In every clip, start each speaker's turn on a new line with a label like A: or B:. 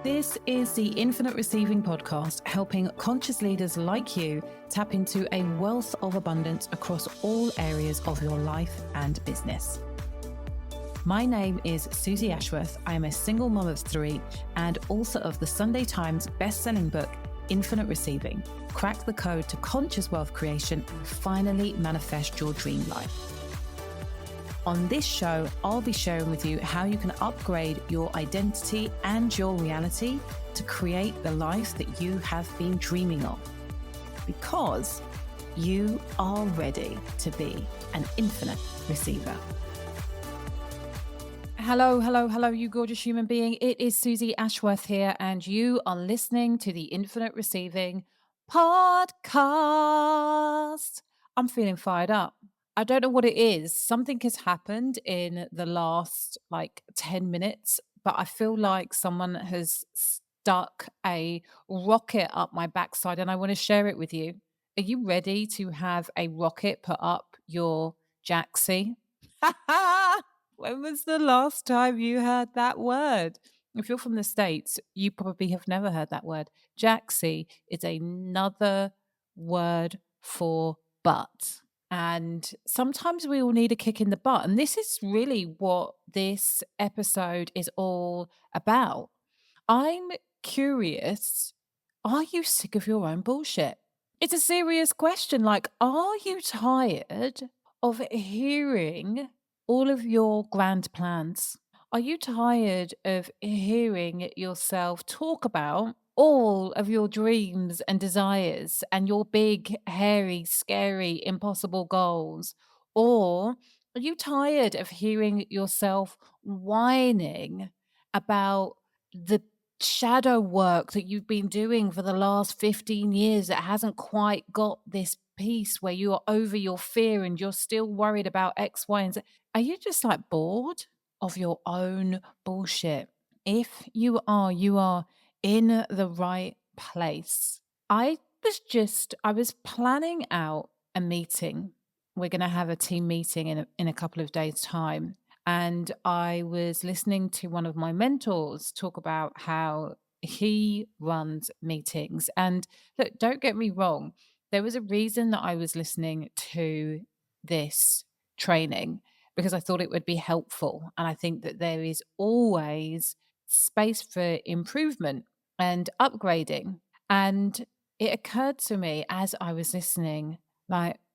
A: This is the Infinite Receiving Podcast, helping conscious leaders like you tap into a wealth of abundance across all areas of your life and business. My name is Susie Ashworth. I am a single mom of 3 and author of the Sunday Times best-selling book, Infinite Receiving: Crack the Code to Conscious Wealth Creation and Finally Manifest Your Dream Life. On this show, I'll be sharing with you how you can upgrade your identity and your reality to create the life that you have been dreaming of. Because you are ready to be an infinite receiver. Hello, you gorgeous human being. It is Susie Ashworth here, and you are listening to the Infinite Receiving Podcast. I'm feeling fired up. I don't know what it is. Something has happened in the last 10 minutes, but I feel like someone has stuck a rocket up my backside and I want to share it with you. Are you ready to have a rocket put up your jacksie? When was the last time you heard that word? If you're from the States, you probably have never heard that word. Jacksie is another word for butt. And sometimes we all need a kick in the butt. And this is really what this episode is all about. I'm curious, are you sick of your own bullshit? It's a serious question. Are you tired of hearing all of your grand plans? Are you tired of hearing yourself talk about all of your dreams and desires and your big, hairy, scary, impossible goals? Or are you tired of hearing yourself whining about the shadow work that you've been doing for the last 15 years that hasn't quite got this piece where you are over your fear and you're still worried about X, Y, and Z? Are you just bored of your own bullshit? If you are in the right place. I was planning out a meeting. We're going to have a team meeting in a couple of days' time. And I was listening to one of my mentors talk about how he runs meetings. And look, don't get me wrong, there was a reason that I was listening to this training because I thought it would be helpful. And I think that there is always space for improvement and upgrading. And it occurred to me as I was listening,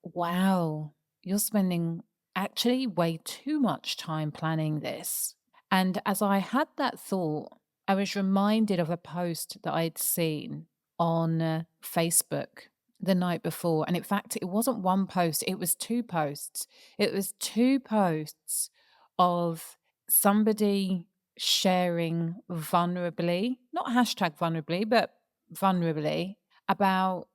A: wow, you're spending actually way too much time planning this. And as I had that thought, I was reminded of a post that I'd seen on Facebook the night before. And in fact, it wasn't one post, it was 2 posts. It was 2 posts of somebody sharing vulnerably, not hashtag vulnerably, but vulnerably about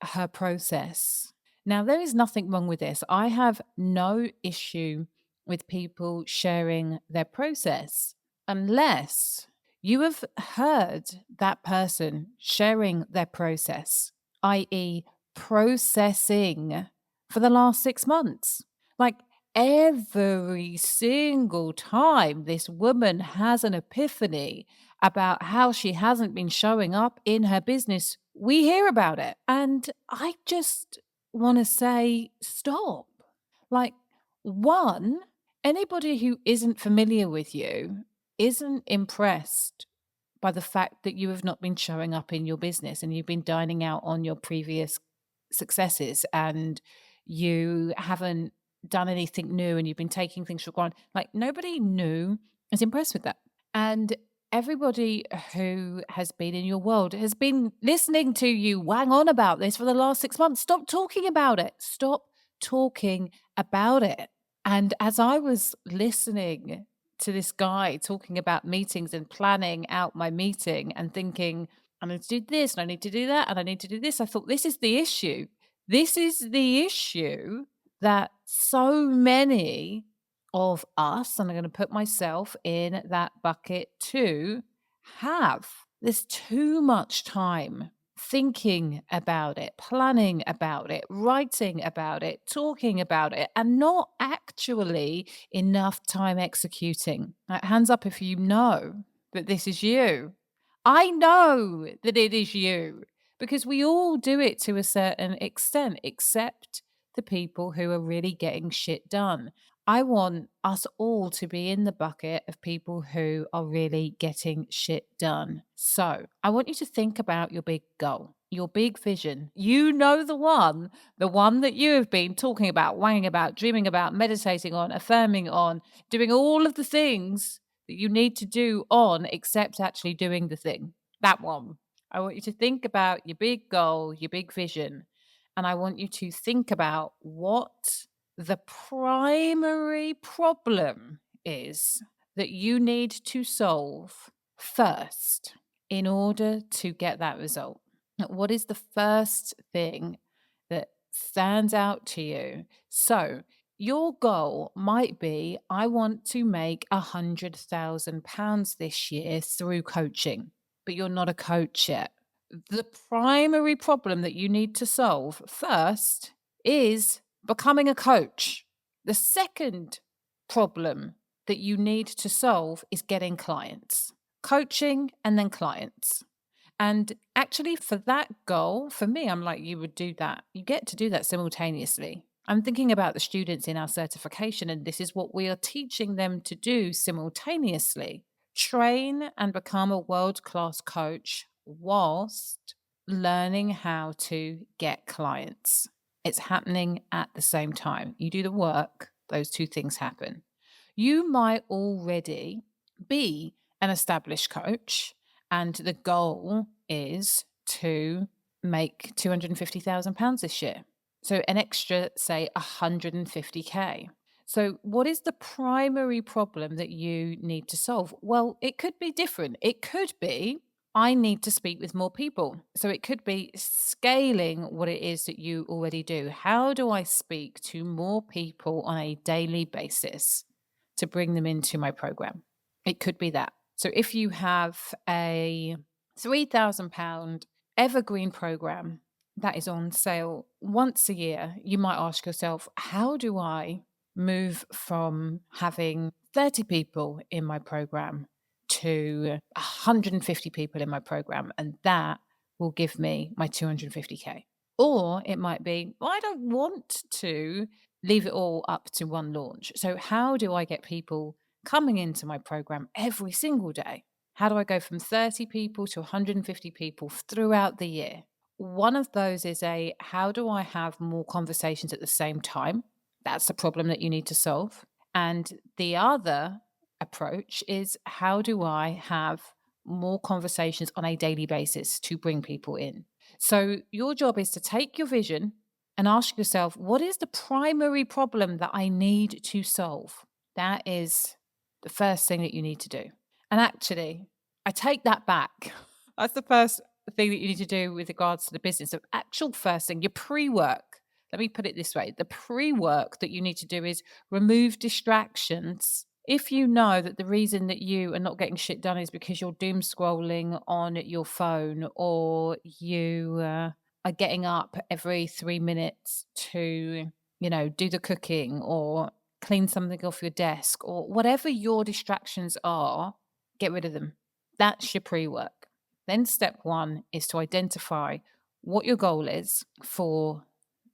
A: her process. Now, there is nothing wrong with this. I have no issue with people sharing their process unless you have heard that person sharing their process, i.e., processing for the last 6 months. Every single time this woman has an epiphany about how she hasn't been showing up in her business, we hear about it. And I just want to say, stop. One, anybody who isn't familiar with you isn't impressed by the fact that you have not been showing up in your business and you've been dining out on your previous successes and you haven't done anything new and you've been taking things for granted. Nobody new is impressed with that. And everybody who has been in your world has been listening to you wang on about this for the last 6 months. Stop talking about it. Stop talking about it. And as I was listening to this guy talking about meetings and planning out my meeting and thinking, I need to do this and I need to do that and I need to do this, I thought, this is the issue. This is the issue that so many of us, and I'm going to put myself in that bucket too, have. There's too much time thinking about it, planning about it, writing about it, talking about it, and not actually enough time executing. Hands up if you know that this is you. I know that it is you because we all do it to a certain extent, except the people who are really getting shit done. I want us all to be in the bucket of people who are really getting shit done. So I want you to think about your big goal, your big vision. You know the one that you have been talking about, wanging about, dreaming about, meditating on, affirming on, doing all of the things that you need to do on except actually doing the thing. That one. I want you to think about your big goal, your big vision, and I want you to think about what the primary problem is that you need to solve first in order to get that result. What is the first thing that stands out to you? So, your goal might be I want to make £100,000 this year through coaching, but you're not a coach yet. The primary problem that you need to solve first is becoming a coach. The second problem that you need to solve is getting clients, coaching, and then clients. And actually, for that goal, for me, I'm like, you would do that. You get to do that simultaneously. I'm thinking about the students in our certification, and this is what we are teaching them to do simultaneously: train and become a world class coach whilst learning how to get clients. It's happening at the same time. You do the work, those two things happen. You might already be an established coach and the goal is to make £250,000 this year. So an extra, say, 150K. So, what is the primary problem that you need to solve? Well, it could be different. It could be I need to speak with more people. So, it could be scaling what it is that you already do. How do I speak to more people on a daily basis to bring them into my program? It could be that. So if you have a £3,000 evergreen program that is on sale once a year, you might ask yourself, how do I move from having 30 people in my program to 150 people in my program? And that will give me my 250K. Or it might be, well, I don't want to leave it all up to one launch. So, how do I get people coming into my program every single day? How do I go from 30 people to 150 people throughout the year? One of those is how do I have more conversations at the same time? That's the problem that you need to solve. And the other approach is how do I have more conversations on a daily basis to bring people in? So, your job is to take your vision and ask yourself, what is the primary problem that I need to solve? That is the first thing that you need to do. And actually, I take that back. That's the first thing that you need to do with regards to the business. The actual first thing, your pre work. Let me put it this way: the pre work that you need to do is remove distractions. If you know that the reason that you are not getting shit done is because you're doom scrolling on your phone or you are getting up every 3 minutes to, do the cooking or clean something off your desk or whatever your distractions are, get rid of them. That's your pre work. Then step one is to identify what your goal is for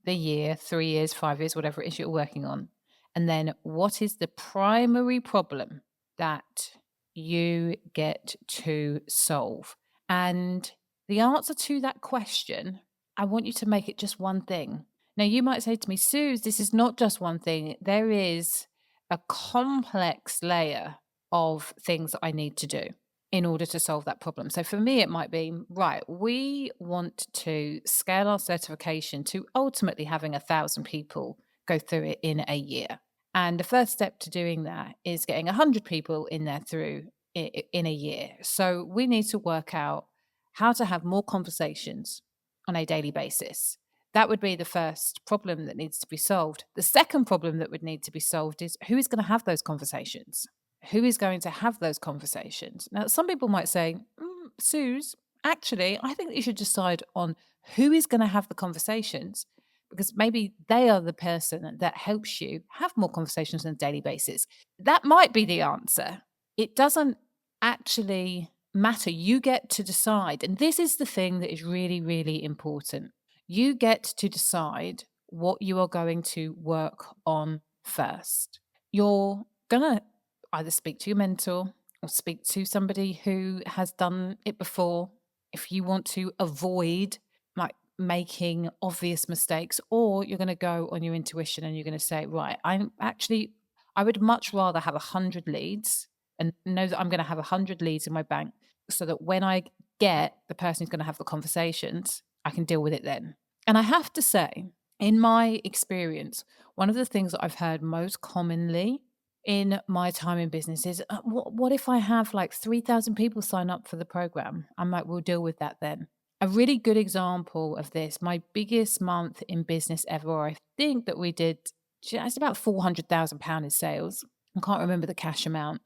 A: the year, 3 years, 5 years, whatever it is you're working on. And then what is the primary problem that you get to solve? And the answer to that question, I want you to make it just one thing. Now, you might say to me, Suze, this is not just one thing. There is a complex layer of things that I need to do in order to solve that problem. So for me, it might be, right, we want to scale our certification to ultimately having 1,000 people go through it in a year. And the first step to doing that is getting 100 people in there through in a year. So we need to work out how to have more conversations on a daily basis. That would be the first problem that needs to be solved. The second problem that would need to be solved is who is going to have those conversations? Who is going to have those conversations? Now, some people might say, Suze, actually, I think that you should decide on who is going to have the conversations because maybe they are the person that helps you have more conversations on a daily basis. That might be the answer. It doesn't actually matter. You get to decide. And this is the thing that is really, really important. You get to decide what you are going to work on first. You're going to either speak to your mentor or speak to somebody who has done it before if you want to avoid like making obvious mistakes, or you're going to go on your intuition and you're going to say, right, I would much rather have 100 leads and know that I'm going to have 100 leads in my bank so that when I get the person who's going to have the conversations, I can deal with it then. And I have to say, in my experience, one of the things that I've heard most commonly in my time in business is, what if I have like 3,000 people sign up for the program? I'm like, we'll deal with that then. A really good example of this, my biggest month in business ever, I think that we did just about £400,000 in sales. I can't remember the cash amount,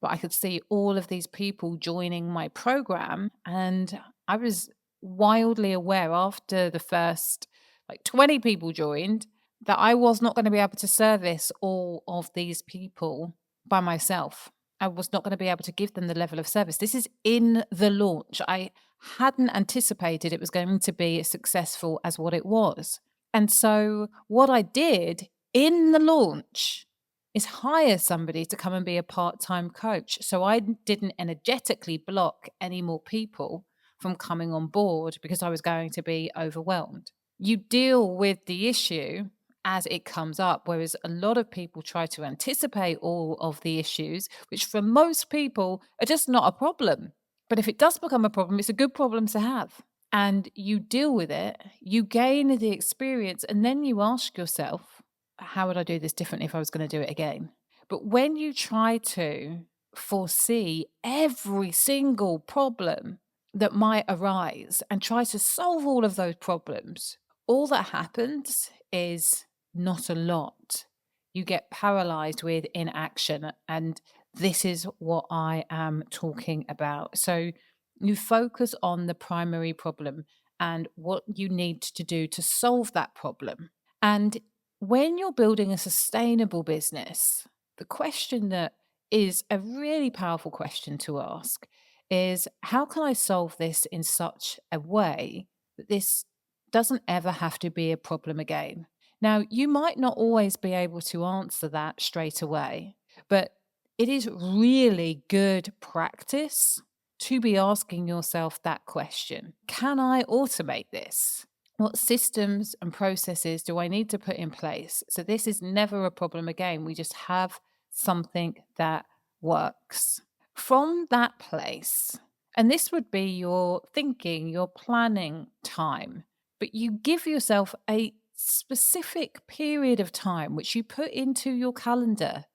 A: but I could see all of these people joining my program. And I was wildly aware after the first like 20 people joined that I was not going to be able to service all of these people by myself. I was not going to be able to give them the level of service. This is in the launch. I hadn't anticipated it was going to be as successful as what it was. And so, what I did in the launch is hire somebody to come and be a part-time coach. So I didn't energetically block any more people from coming on board because I was going to be overwhelmed. You deal with the issue as it comes up, whereas a lot of people try to anticipate all of the issues, which for most people are just not a problem. But if it does become a problem, it's a good problem to have. And you deal with it, you gain the experience, and then you ask yourself, how would I do this differently if I was going to do it again? But when you try to foresee every single problem that might arise and try to solve all of those problems, all that happens is not a lot. You get paralyzed with inaction. And this is what I am talking about. So you focus on the primary problem and what you need to do to solve that problem. And when you're building a sustainable business, the question that is a really powerful question to ask is, how can I solve this in such a way that this doesn't ever have to be a problem again? Now, you might not always be able to answer that straight away, but it is really good practice to be asking yourself that question. Can I automate this? What systems and processes do I need to put in place so this is never a problem again? We just have something that works. From that place, and this would be your thinking, your planning time, but you give yourself a specific period of time which you put into your calendar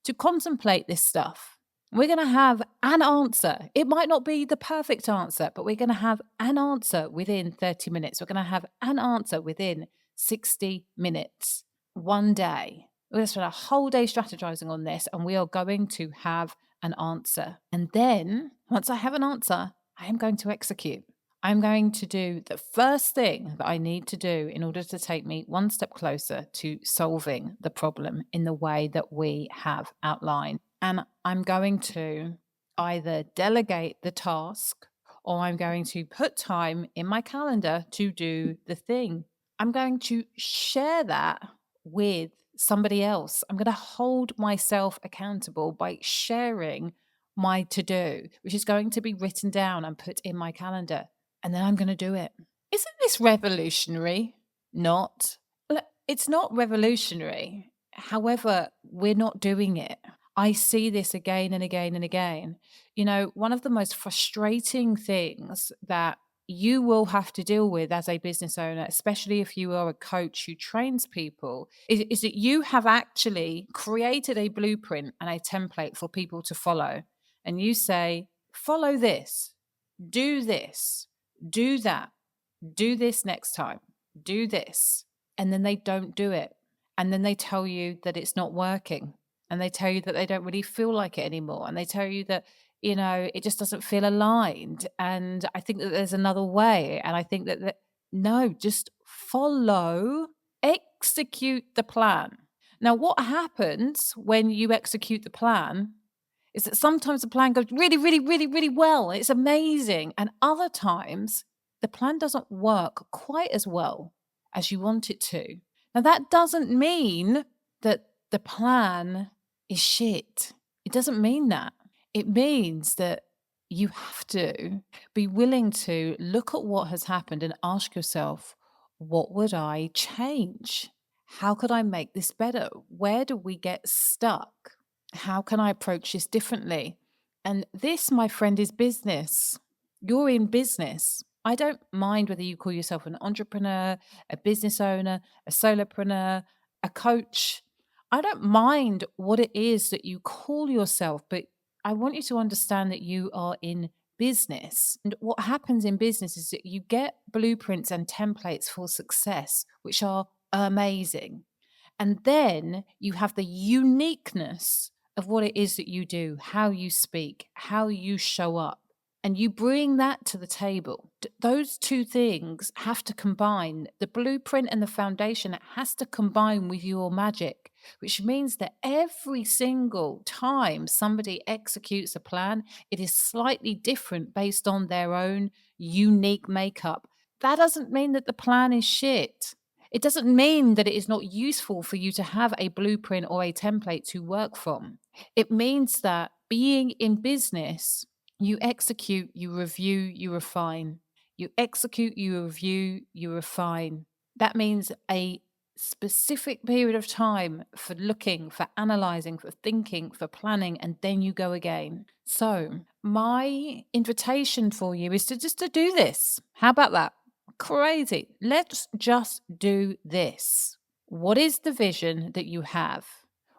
A: to contemplate this stuff. We're going to have an answer. It might not be the perfect answer, but we're going to have an answer within 30 minutes. We're going to have an answer within 60 minutes, one day. We're going to spend a whole day strategizing on this, and we are going to have an answer. And then once I have an answer, I am going to execute. I'm going to do the first thing that I need to do in order to take me one step closer to solving the problem in the way that we have outlined. And I'm going to either delegate the task or I'm going to put time in my calendar to do the thing. I'm going to share that with somebody else. I'm going to hold myself accountable by sharing my to do, which is going to be written down and put in my calendar. And then I'm going to do it. Isn't this revolutionary? Not. It's not revolutionary. However, we're not doing it. I see this again and again and again. You know, one of the most frustrating things that you will have to deal with as a business owner, especially if you are a coach who trains people, is that you have actually created a blueprint and a template for people to follow. And you say, follow this, do this, do that, do this next time, do this. And then they don't do it. And then they tell you that it's not working. And they tell you that they don't really feel like it anymore. And they tell you that, you know, it just doesn't feel aligned. And I think that there's another way. And I think that no, just follow, execute the plan. Now, what happens when you execute the plan is that sometimes the plan goes really, really, really, really well. It's amazing. And other times the plan doesn't work quite as well as you want it to. Now, that doesn't mean that the plan is shit. It doesn't mean that. It means that you have to be willing to look at what has happened and ask yourself, what would I change? How could I make this better? Where do we get stuck? How can I approach this differently? And this, my friend, is business. You're in business. I don't mind whether you call yourself an entrepreneur, a business owner, a solopreneur, a coach. I don't mind what it is that you call yourself, but I want you to understand that you are in business. And what happens in business is that you get blueprints and templates for success, which are amazing. And then you have the uniqueness of what it is that you do, how you speak, how you show up, and you bring that to the table. Those two things have to combine. The blueprint and the foundation, it has to combine with your magic, which means that every single time somebody executes a plan, it is slightly different based on their own unique makeup. That doesn't mean that the plan is shit. It doesn't mean that it is not useful for you to have a blueprint or a template to work from. It means that being in business, you execute, you review, you refine. You execute, you review, you refine. That means a specific period of time for looking, for analyzing, for thinking, for planning, and then you go again. So, my invitation for you is to just to do this. How about that? Crazy. Let's just do this. What is the vision that you have?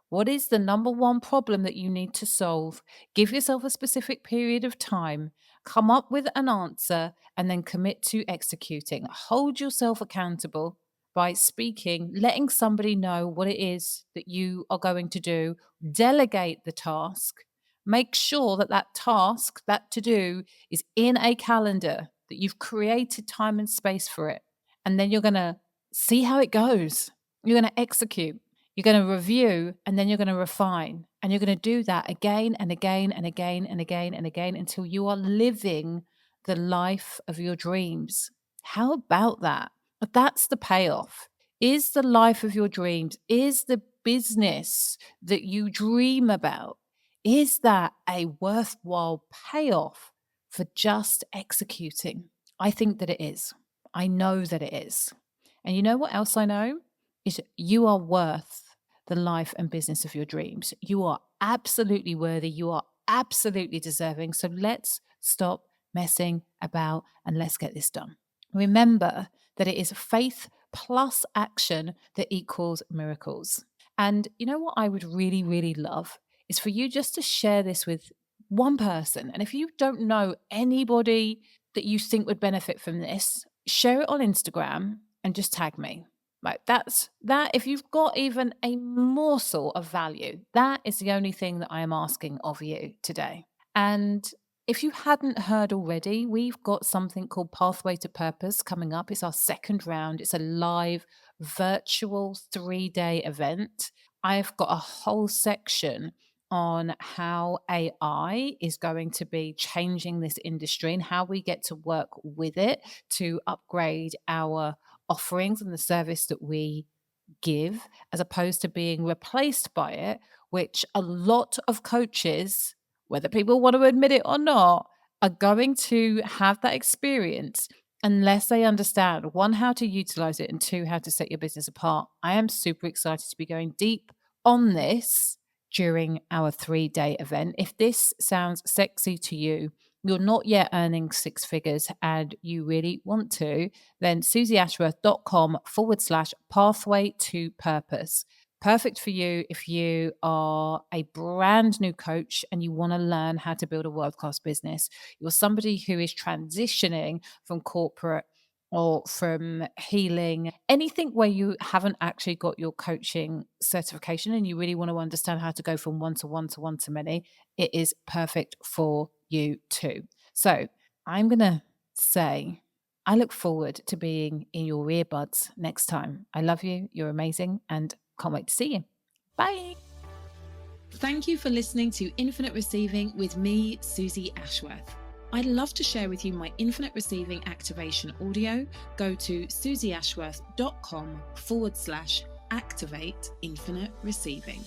A: What is the number one problem that you need to solve? Give yourself a specific period of time, come up with an answer, and then commit to executing. Hold yourself accountable by speaking, letting somebody know what it is that you are going to do, delegate the task, make sure that that task, that to do, is in a calendar, that you've created time and space for it. And then you're going to see how it goes. You're going to execute, you're going to review, and then you're going to refine. And you're going to do that again and again and again and again and again until you are living the life of your dreams. How about that? That's the payoff. Is the life of your dreams, is the business that you dream about, is that a worthwhile payoff for just executing? I think that it is. I know that it is. And you know what else I know? Is you are worth the life and business of your dreams. You are absolutely worthy. You are absolutely deserving. So let's stop messing about and let's get this done. Remember that it is faith plus action that equals miracles. And you know what I would really, really love is for you just to share this with one person. And if you don't know anybody that you think would benefit from this, share it on Instagram and just tag me. Like that's that. If you've got even a morsel of value, that is the only thing that I am asking of you today. And if you hadn't heard already, we've got something called Pathway to Purpose coming up. It's our second round. It's a live virtual 3-day event. I've got a whole section on how AI is going to be changing this industry and how we get to work with it to upgrade our offerings and the service that we give, as opposed to being replaced by it, which a lot of coaches, whether people want to admit it or not, are going to have that experience unless they understand one, how to utilize it, and two, how to set your business apart. I am super excited to be going deep on this during our 3-day event. If this sounds sexy to you, you're not yet earning 6 figures and you really want to, then susieashworth.com/pathway to purpose. Perfect for you if you are a brand new coach and you want to learn how to build a world class business. You're somebody who is transitioning from corporate or from healing, anything where you haven't actually got your coaching certification and you really want to understand how to go from one to one to one to many, it is perfect for you too. So I'm going to say, I look forward to being in your earbuds next time. I love you. You're amazing and can't wait to see you. Bye.
B: Thank you for listening to Infinite Receiving with me, Susie Ashworth. I'd love to share with you my Infinite Receiving activation audio. Go to susieashworth.com/activate infinite receiving.